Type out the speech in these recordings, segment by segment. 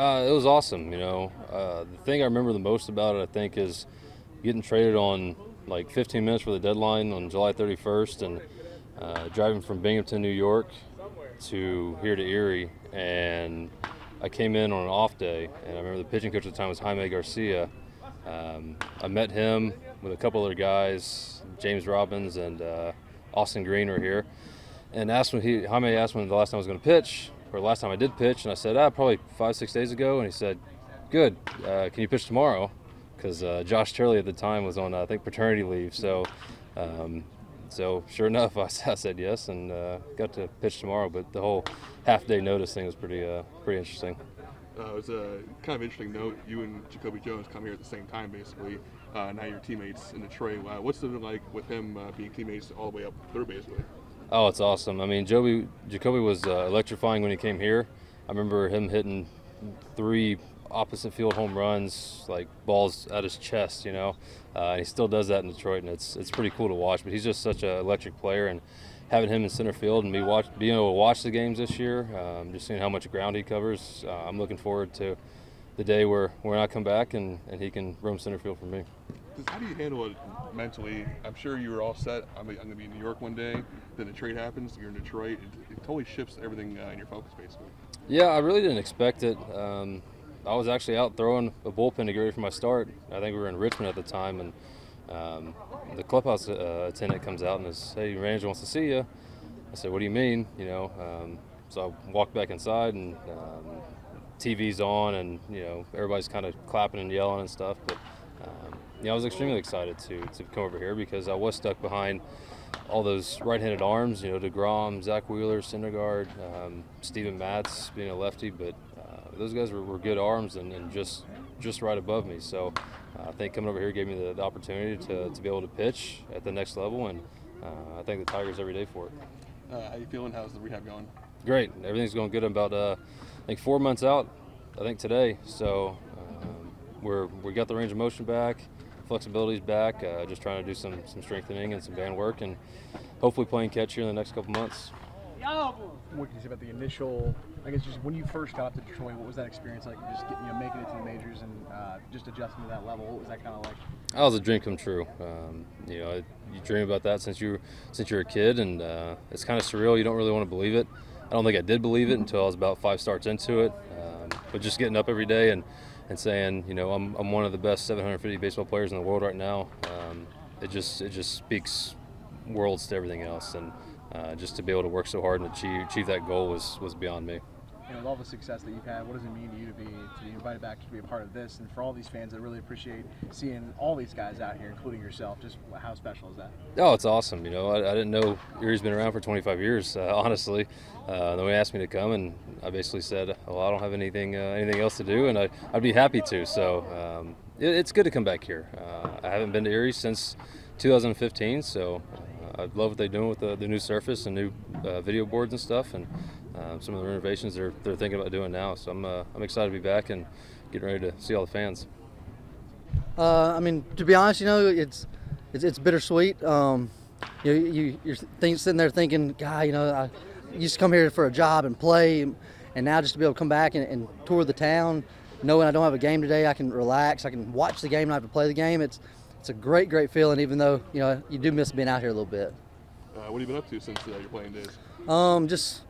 It was awesome. The thing I remember the most about it, I think, is getting traded on like 15 minutes for the deadline on July 31st, and driving from Binghamton, New York, to here to Erie, and I came in on an off day, and I remember the pitching coach at the time was Jaime Garcia. I met him with a couple other guys, James Robbins and Austin Green were here, and Jaime asked when the last time I was going to pitch, or the last time I did pitch, and I said, probably 5-6 days ago, and he said, good, can you pitch tomorrow? Because Josh Turley at the time was on, I think, paternity leave, so sure enough, I said yes, and got to pitch tomorrow. But the whole half-day notice thing was pretty interesting. It was a kind of interesting note. You and Jacoby Jones come here at the same time, basically. Now you're teammates in Detroit. What's it been like with him being teammates all the way up through, basically? Oh, it's awesome. I mean, Jacoby was electrifying when he came here. I remember him hitting 3 opposite field home runs, like balls at his chest, and he still does that in Detroit, and it's pretty cool to watch. But he's just such an electric player, and having him in center field and being able to watch the games this year, just seeing how much ground he covers, I'm looking forward to the day where I come back and he can roam center field for me. How do you handle it mentally? I'm sure you were all set. I'm going to be in New York one day. Then the trade happens. You're in Detroit. It totally shifts everything in your focus, basically. Yeah, I really didn't expect it. I was actually out throwing a bullpen to get ready for my start. I think we were in Richmond at the time, and the clubhouse attendant comes out and says, "Hey, your manager wants to see you." I said, "What do you mean?" So I walked back inside, and TV's on, and everybody's kind of clapping and yelling and stuff. But I was extremely excited to come over here because I was stuck behind all those right-handed arms. DeGrom, Zach Wheeler, Syndergaard, Steven Matz being a lefty, but those guys were good arms and just right above me. So I think coming over here gave me the opportunity to be able to pitch at the next level, and I thank the Tigers every day for it. How you feeling? How's the rehab going? Great. Everything's going good. I'm about I think 4 months out, I think today. So we got the range of motion back, flexibility's back, just trying to do some strengthening and some band work, and hopefully playing catch here in the next couple months. What can you say about the initial, I guess, just when you first got up to Detroit, what was that experience like, just making it to the majors and just adjusting to that level? What was that kind of like? That was a dream come true. You dream about that since you're a kid, and it's kind of surreal. You don't really want to believe it. I don't think I did believe it until I was about 5 starts into it. But just getting up every day and saying, I'm one of the best 750 baseball players in the world right now, it just speaks worlds to everything else. And just to be able to work so hard and achieve that goal was beyond me. With all the success that you've had, what does it mean to you to be invited back to be a part of this? And for all these fans that really appreciate seeing all these guys out here, including yourself, just how special is that? Oh, it's awesome. I didn't know Erie's been around for 25 years, honestly. Then they asked me to come, and I basically said, well, I don't have anything else to do, and I'd be happy to. So it's good to come back here. I haven't been to Erie since 2015, so I love what they're doing with the new surface and new video boards and stuff, and some of the renovations they're thinking about doing now. So I'm excited to be back and getting ready to see all the fans. To be honest, it's bittersweet. You're sitting there thinking, God, I used to come here for a job and play, and now just to be able to come back and tour the town, knowing I don't have a game today, I can relax, I can watch the game, not have to play the game. It's a great feeling, even though you do miss being out here a little bit. What have you been up to since your playing days? Just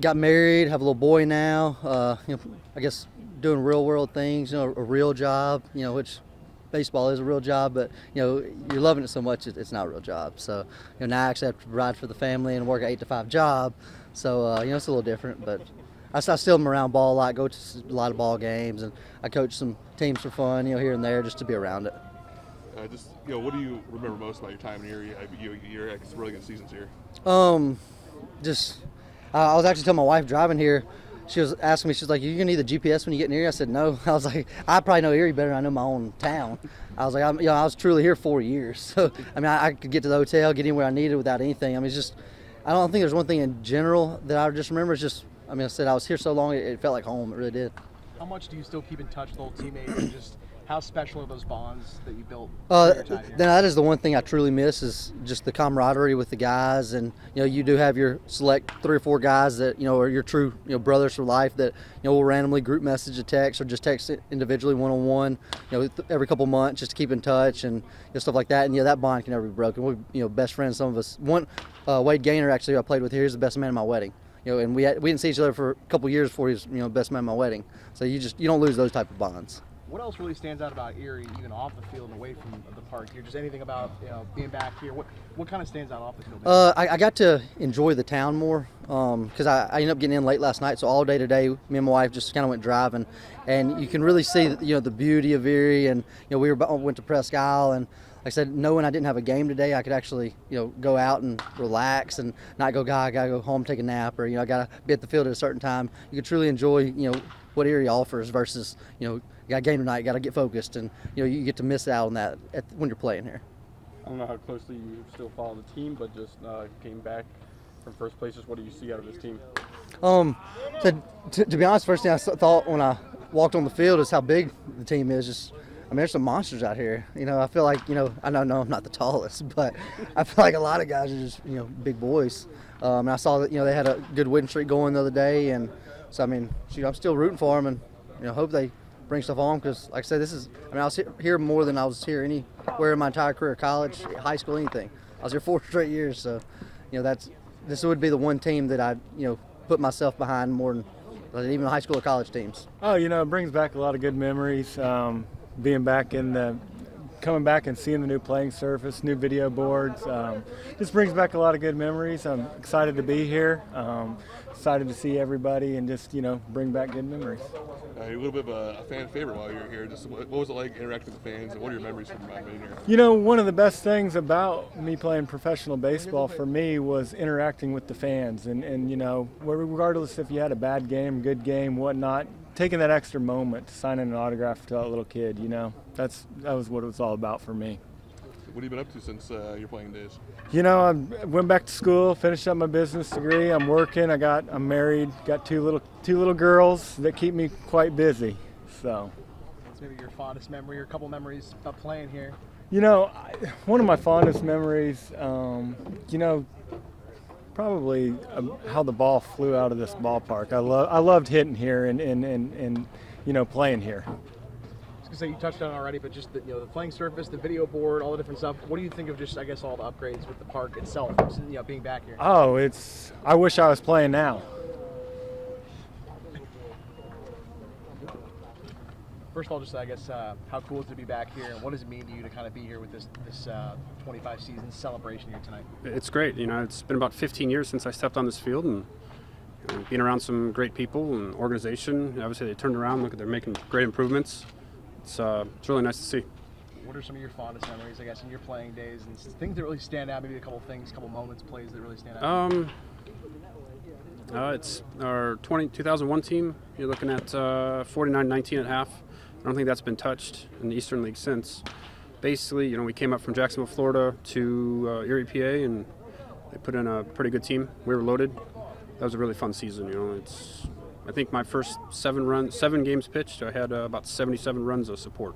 got married, have a little boy now. I guess doing real world things. A real job. Which baseball is a real job, but you're loving it so much it's not a real job. So now I actually have to provide for the family and work an 8 to 5 job. So it's a little different, but I still am around ball a lot. Go to a lot of ball games, and I coach some teams for fun. Here and there, just to be around it. What do you remember most about your time in Erie? You're had some really good seasons here. I was actually telling my wife driving here. She was asking me, she's like, "You gonna need the GPS when you get in Erie?" I said, "No." I was like, "I probably know Erie better than I know my own town." I was like, I was truly here 4 years, so I could get to the hotel, get anywhere I needed without anything. It's just, I don't think there's one thing in general that I just remember. It's just, I said I was here so long, it felt like home. It really did. How much do you still keep in touch with old teammates and just How special are those bonds that you built during your time here? That is the one thing I truly miss is just the camaraderie with the guys, and you do have your select 3 or 4 guys that are your true brothers for life that will randomly group message a text or just text individually one-on-one every couple months just to keep in touch and stuff like that, and that bond can never be broken. We best friends, some of us. Wade Gaynor actually I played with here. He's the best man at my wedding. And we didn't see each other for a couple years before he was best man at my wedding. So you don't lose those type of bonds. What else really stands out about Erie, even off the field and away from the park here? Just anything about being back here? What kind of stands out off the field? I got to enjoy the town more because I ended up getting in late last night. So all day today, me and my wife just kind of went driving, and you can really see the beauty of Erie. And we went to Presque Isle, and like I said, knowing I didn't have a game today, I could actually go out and relax and not go. God, I gotta go home, take a nap, or I gotta be at the field at a certain time. You can truly enjoy what Erie offers versus you got a game tonight, you got to get focused, and you get to miss out on that when you're playing here. I don't know how closely you still follow the team, but just came back from first place. Just what do you see out of this team? To be honest, first thing I thought when I walked on the field is how big the team is. There's some monsters out here. I feel like I know I'm not the tallest, but I feel like a lot of guys are just big boys. And I saw that they had a good win streak going the other day, and so I'm still rooting for them, and hope they bring stuff on because, like I said, I was here more than I was here anywhere in my entire career, college, high school, anything. I was here 4 straight years, so this would be the one team that I put myself behind more than even high school or college teams. Oh, it brings back a lot of good memories. Being back coming back and seeing the new playing surface, new video boards, just brings back a lot of good memories. I'm excited to be here. Excited to see everybody and just bring back good memories. You're a little bit of a fan favorite while you're here. Just what was it like interacting with the fans, and what are your memories from being here? One of the best things about me playing professional baseball for me was interacting with the fans, and regardless if you had a bad game, good game, whatnot, taking that extra moment to sign in an autograph to that little kid, that was what it was all about for me. What have you been up to since your playing days? I went back to school, finished up my business degree. I'm working. I'm married. Got two little girls that keep me quite busy. So. What's maybe your fondest memory or a couple memories about playing here? One of my fondest memories, probably how the ball flew out of this ballpark. I loved hitting here and playing here. So you touched on it already, but just the playing surface, the video board, all the different stuff. What do you think of just, I guess, all the upgrades with the park itself, being back here? Oh, I wish I was playing now. First of all, just I guess, how cool is it to be back here, and what does it mean to you to kind of be here with this 25 season celebration here tonight? It's great. It's been about 15 years since I stepped on this field, and being around some great people and organization. Obviously, they turned around. They're making great improvements. It's really nice to see. What are some of your fondest memories, I guess, in your playing days and things that really stand out? Maybe a couple things, a couple moments, plays that really stand out. It's our 2001 team. You're looking at 49-19 at half. I don't think that's been touched in the Eastern League since. Basically, we came up from Jacksonville, Florida to Erie, PA, and they put in a pretty good team. We were loaded. That was a really fun season. I think my first 7 games pitched, I had about 77 runs of support.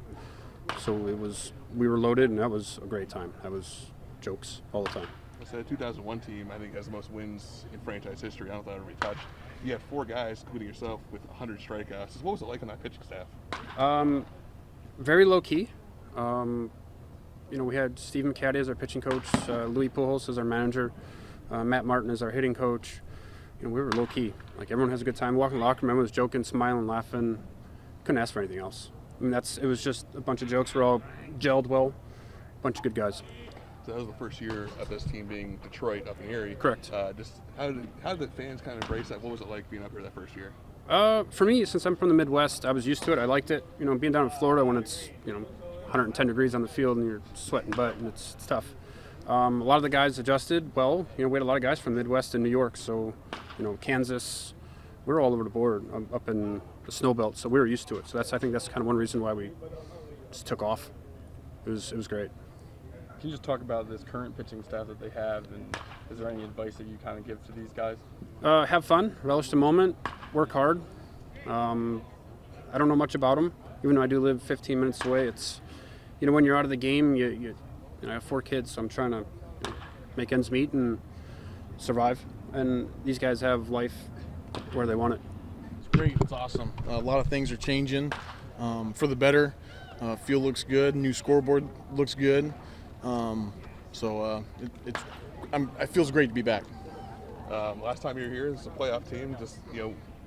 So we were loaded, and that was a great time. That was jokes all the time. So the 2001 team, I think, has the most wins in franchise history. I don't know if that ever be touched. You had 4 guys, including yourself, with 100 strikeouts. So what was it like on that pitching staff? Very low key. We had Steve McCaddy as our pitching coach, Louis Pujols as our manager, Matt Martin as our hitting coach. We were low key. Like, everyone has a good time. Walking in the locker room, everyone was joking, smiling, laughing. Couldn't ask for anything else. It was just a bunch of jokes. We're all gelled well. Bunch of good guys. So that was the first year of this team being Detroit up in Erie. Correct. Just how did the fans kind of embrace that? What was it like being up here that first year? For me, since I'm from the Midwest, I was used to it. I liked it. Being down in Florida when it's 110 degrees on the field and you're sweating butt and it's tough. A lot of the guys adjusted well. We had a lot of guys from the Midwest and New York, so Kansas. We were all over the board up in the snow belt, so we were used to it. So I think that's kind of one reason why we just took off. It was great. Can you just talk about this current pitching staff that they have, and is there any advice that you kind of give to these guys? Have fun, relish the moment, work hard. I don't know much about them. even though I do live 15 minutes away, it's, when you're out of the game, I have 4 kids, so I'm trying to make ends meet and survive. And these guys have life where they want it. It's great. It's awesome. A lot of things are changing for the better. Field looks good. New scoreboard looks good. It feels great to be back. Last time you were here as a playoff team, just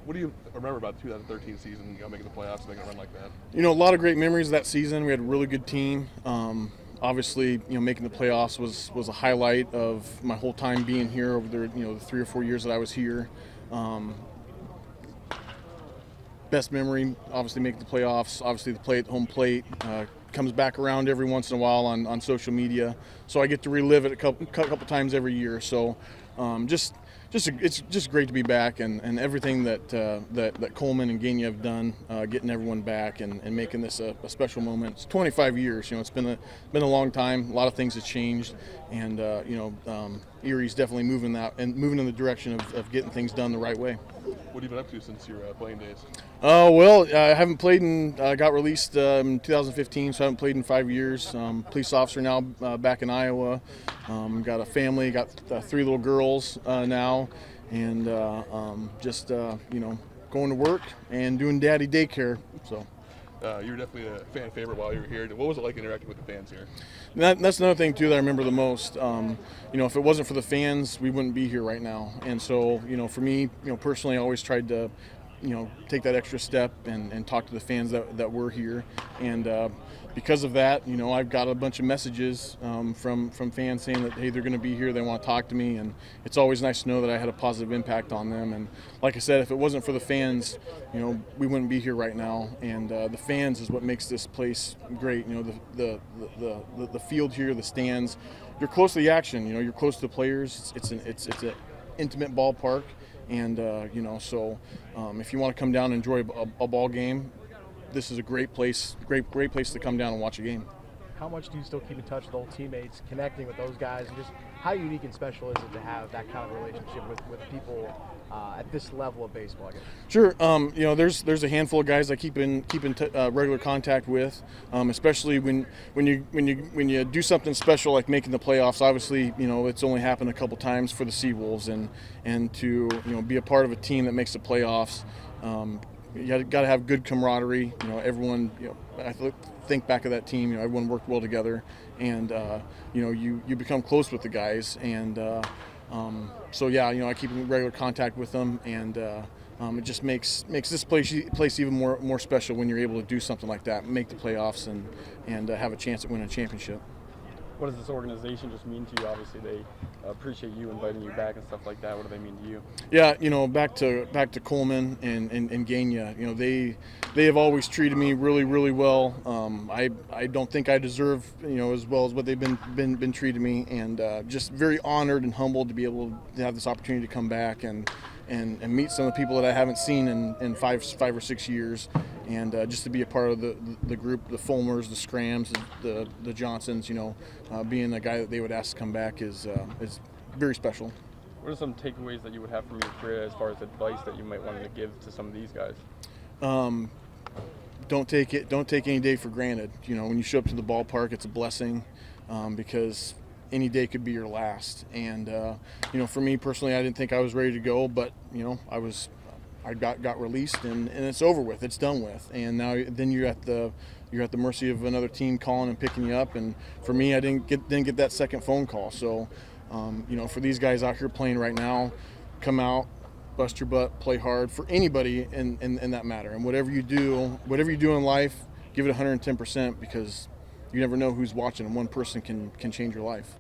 what do you remember about the 2013 season? Making the playoffs, making a run like that. A lot of great memories of that season. We had a really good team. Obviously, making the playoffs was a highlight of my whole time being here over the 3 or 4 years that I was here. Best memory, obviously making the playoffs. Obviously, the play at home plate comes back around every once in a while on social media, so I get to relive it a couple times every year. So, it's just great to be back, and everything that Coleman and Gagne have done, getting everyone back and making this a special moment. It's 25 years. It's been a long time. A lot of things have changed, and Erie's definitely moving in the direction of getting things done the right way. What have you been up to since your playing days? Well, I haven't played got released in 2015, so I haven't played in 5 years. Police officer now, back in Iowa. Got a family, got 3 little girls now, and going to work and doing daddy daycare. So. You were definitely a fan favorite while you were here. What was it like interacting with the fans here? That's another thing too that I remember the most. If it wasn't for the fans, we wouldn't be here right now. And so, for me, personally, I always tried to, take that extra step and talk to the fans that were here. And because of that, I've got a bunch of messages from fans saying that, hey, they're going to be here, they want to talk to me, and it's always nice to know that I had a positive impact on them. And like I said, if it wasn't for the fans, we wouldn't be here right now. And the fans is what makes this place great. The field here, the stands, you're close to the action. You're close to the players. It's an intimate ballpark, and so if you want to come down and enjoy a ball game, this is a great place to come down and watch a game. How much do you still keep in touch with old teammates, connecting with those guys, and just how unique and special is it to have that kind of relationship with people at this level of baseball, I guess? Sure. There's a handful of guys I keep in regular contact with, especially when you do something special like making the playoffs. Obviously, it's only happened a couple times for the SeaWolves, and to be a part of a team that makes the playoffs. You got to have good camaraderie. Everyone. I think back of that team. Everyone worked well together, and you become close with the guys. And I keep in regular contact with them, and it just makes this place even more special when you're able to do something like that, make the playoffs, and have a chance at winning a championship. What does this organization just mean to you? Obviously, they appreciate you inviting you back and stuff like that. What do they mean to you? Yeah, back to Coleman and Gagne. They have always treated me really, really well. I don't think I deserve as well as what they've been treating me, and just very honored and humbled to be able to have this opportunity to come back and meet some of the people that I haven't seen in 5 or 6 years, and just to be a part of the group, the Fulmers, the Scrams, the Johnsons. Being a guy that they would ask to come back is very special. What are some takeaways that you would have from your career as far as advice that you might want to give to some of these guys? Don't take any day for granted. When you show up to the ballpark, it's a blessing, because any day could be your last. And for me personally, I didn't think I was ready to go, but I got released, and it's over with. It's done with. And now then you're at the mercy of another team calling and picking you up. And for me, I didn't get that second phone call. So for these guys out here playing right now, come out, bust your butt, play hard, for anybody in that matter. And whatever you do in life, give it 110%, because you never know who's watching, and one person can change your life.